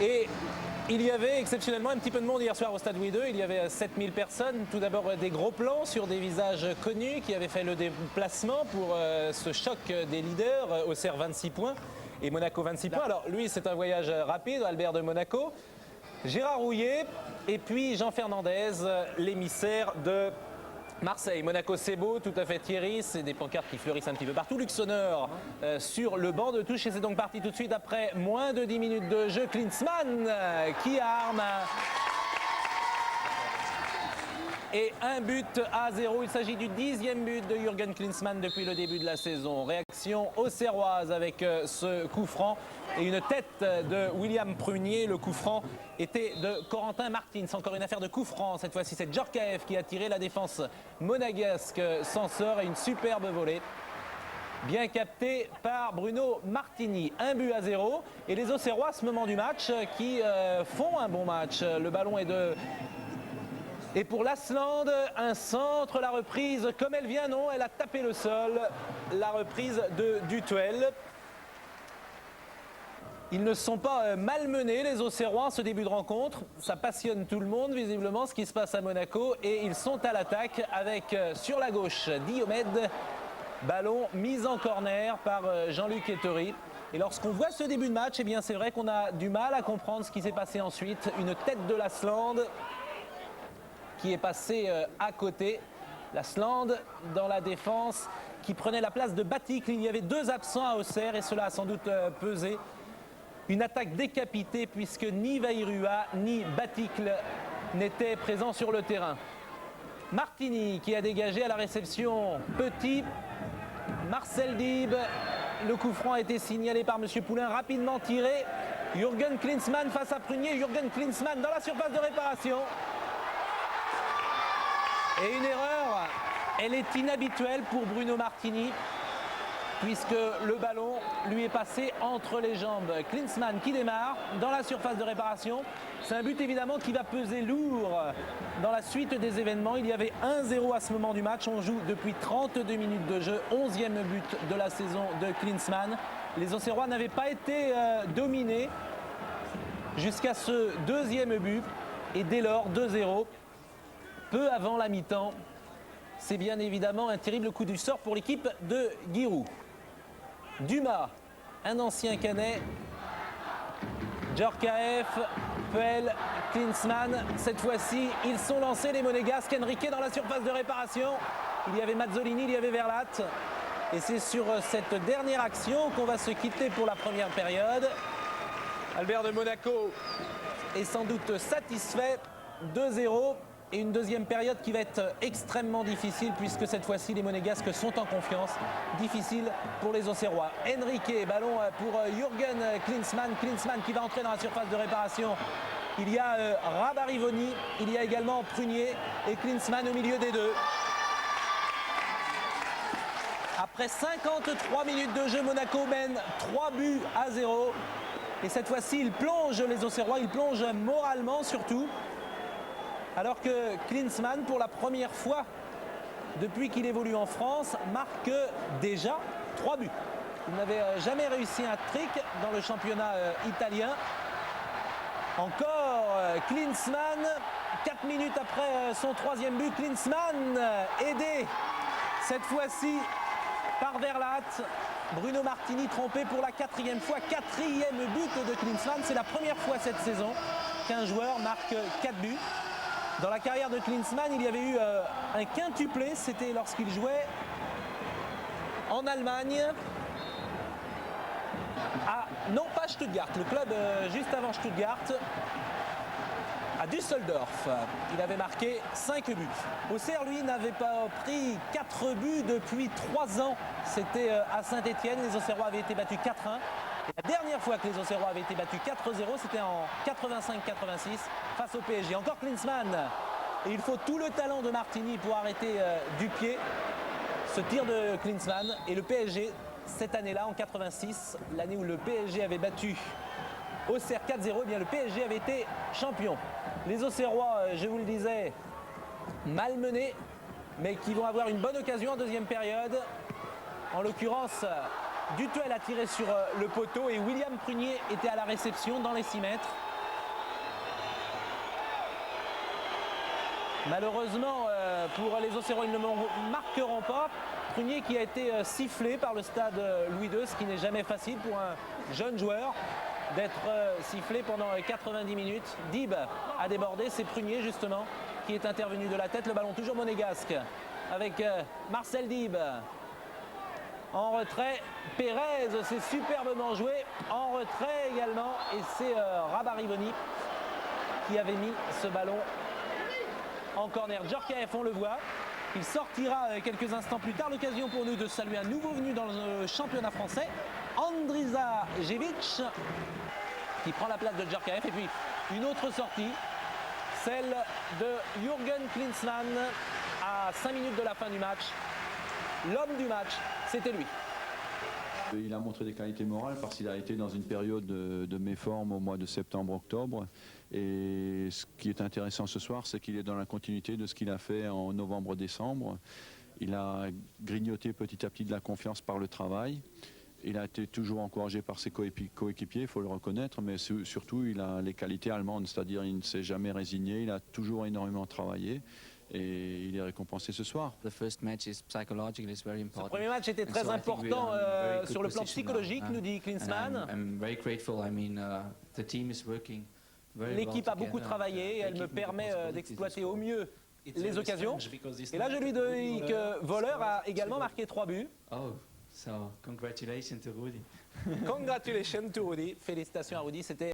Et il y avait exceptionnellement un petit peu de monde hier soir au Stade Louis II. Il y avait 7000 personnes. Tout d'abord des gros plans sur des visages connus qui avaient fait le déplacement pour ce choc des leaders. Auxerre 26 points et Monaco 26 points. Alors lui, c'est un voyage rapide, Albert de Monaco. Gérard Rouillet et puis Jean Fernandez, l'émissaire de Marseille. Monaco, c'est beau, tout à fait Thierry, c'est des pancartes qui fleurissent un petit peu partout. Luxonneur sur le banc de touche et c'est donc parti tout de suite après moins de 10 minutes de jeu. Klinsmann qui arme. Et un but à 0. Il s'agit du 10e but de Jürgen Klinsmann depuis le début de la saison. Réaction auxerroise avec ce coup franc et une tête de William Prunier. Le coup franc était de Corentin Martins. Encore une affaire de coup franc. Cette fois-ci, c'est Djorkaeff qui a tiré. La défense monégasque s'en sort et une superbe volée. Bien capté par Bruno Martini. 1 but à 0. Et les Auxerrois, à ce moment du match, qui font un bon match. Le ballon est de... Et pour l'Asland, un centre, la reprise, comme elle vient, non, elle a tapé le sol. La reprise de Dutuel. Ils ne sont pas malmenés, les Auxerrois, en ce début de rencontre. Ça passionne tout le monde, visiblement, ce qui se passe à Monaco. Et ils sont à l'attaque avec, sur la gauche, Diomed. Ballon mis en corner par Jean-Luc Ettori. Et lorsqu'on voit ce début de match, eh bien, c'est vrai qu'on a du mal à comprendre ce qui s'est passé ensuite. Une tête de l'Asland qui est passé à côté. L'Asland dans la défense qui prenait la place de Baticle. Il y avait 2 absents à Auxerre et cela a sans doute pesé. Une attaque décapitée puisque ni Vairua ni Baticle n'étaient présents sur le terrain. Martini qui a dégagé à la réception. Petit. Marcel Dib. Le coup franc a été signalé par M. Poulain. Rapidement tiré. Jürgen Klinsmann face à Prunier. Jürgen Klinsmann dans la surface de réparation. Et une erreur, elle est inhabituelle pour Bruno Martini, puisque le ballon lui est passé entre les jambes. Klinsmann qui démarre dans la surface de réparation. C'est un but évidemment qui va peser lourd dans la suite des événements. Il y avait 1-0 à ce moment du match. On joue depuis 32 minutes de jeu. 11e but de la saison de Klinsmann. Les Auxerrois n'avaient pas été dominés jusqu'à ce 2e but. Et dès lors, 2-0. Peu avant la mi-temps, c'est bien évidemment un terrible coup du sort pour l'équipe de Giroud. Dumas, un ancien Canet, Djorkaeff, Puel, Klinsmann. Cette fois-ci, ils sont lancés les Monégasques. Henrique dans la surface de réparation. Il y avait Mazzolini, il y avait Verlat. Et c'est sur cette dernière action qu'on va se quitter pour la première période. Albert de Monaco est sans doute satisfait. 2-0. Et une deuxième période qui va être extrêmement difficile puisque cette fois-ci les Monégasques sont en confiance. Difficile pour les Auxerrois. Henrique, ballon pour Jürgen Klinsmann. Klinsmann qui va entrer dans la surface de réparation. Il y a Rabarivoni, il y a également Prunier et Klinsmann au milieu des deux. Après 53 minutes de jeu, Monaco mène 3 buts à 0. Et cette fois-ci, ils plongent, les Auxerrois, ils plongent moralement surtout. Alors que Klinsmann, pour la première fois depuis qu'il évolue en France, marque déjà 3 buts. Il n'avait jamais réussi un trick dans le championnat italien. Encore Klinsmann, 4 minutes après son 3e but. Klinsmann aidé cette fois-ci par Verlat. Bruno Martini trompé pour la 4e fois. 4e but de Klinsmann. C'est la première fois cette saison qu'un joueur marque 4 buts. Dans la carrière de Klinsmann, il y avait eu un quintuplé, c'était lorsqu'il jouait en Allemagne, non pas Stuttgart, le club juste avant Stuttgart, à Düsseldorf. Il avait marqué 5 buts. Auxerre, lui, n'avait pas pris 4 buts depuis 3 ans. C'était à Saint-Étienne, les Auxerrois avaient été battus 4-1. Et la dernière fois que les Auxerrois avaient été battus 4-0, c'était en 85-86 face au PSG. Encore Klinsmann. Et il faut tout le talent de Martini pour arrêter du pied ce tir de Klinsmann. Et le PSG, cette année-là, en 86, l'année où le PSG avait battu Auxerre 4-0, eh bien le PSG avait été champion. Les Auxerrois, je vous le disais, malmenés, mais qui vont avoir une bonne occasion en deuxième période. En l'occurrence, Dutuel a tiré sur le poteau et William Prunier était à la réception dans les 6 mètres. Malheureusement, pour les Auxerrois, ils ne marqueront pas. Prunier qui a été sifflé par le stade Louis II, ce qui n'est jamais facile pour un jeune joueur d'être sifflé pendant 90 minutes. Dib a débordé, c'est Prunier justement qui est intervenu de la tête. Le ballon toujours monégasque avec Marcel Dib. En retrait, Pérez, c'est superbement joué. En retrait également, et c'est Rabarivoni qui avait mis ce ballon en corner. Djorkaeff, on le voit, il sortira quelques instants plus tard. L'occasion pour nous de saluer un nouveau venu dans le championnat français, Andrisa Jevic, qui prend la place de Djorkaeff. Et puis une autre sortie, celle de Jürgen Klinsmann à 5 minutes de la fin du match. L'homme du match, c'était lui. Il a montré des qualités morales parce qu'il a été dans une période de méforme au mois de septembre-octobre. Et ce qui est intéressant ce soir, c'est qu'il est dans la continuité de ce qu'il a fait en novembre-décembre. Il a grignoté petit à petit de la confiance par le travail. Il a été toujours encouragé par ses coéquipiers, il faut le reconnaître, mais surtout il a les qualités allemandes, c'est-à-dire il ne s'est jamais résigné, il a toujours énormément travaillé. Et il est récompensé ce soir. Ce premier match était très important sur le plan psychologique, nous dit Klinsmann. L'équipe a beaucoup travaillé, elle me permet d'exploiter au mieux les occasions. Et là, je lui dis que Voller a également marqué 3 buts. Oh, so congratulations to Rudy. Congratulations to Rudy. Félicitations à Rudy, c'était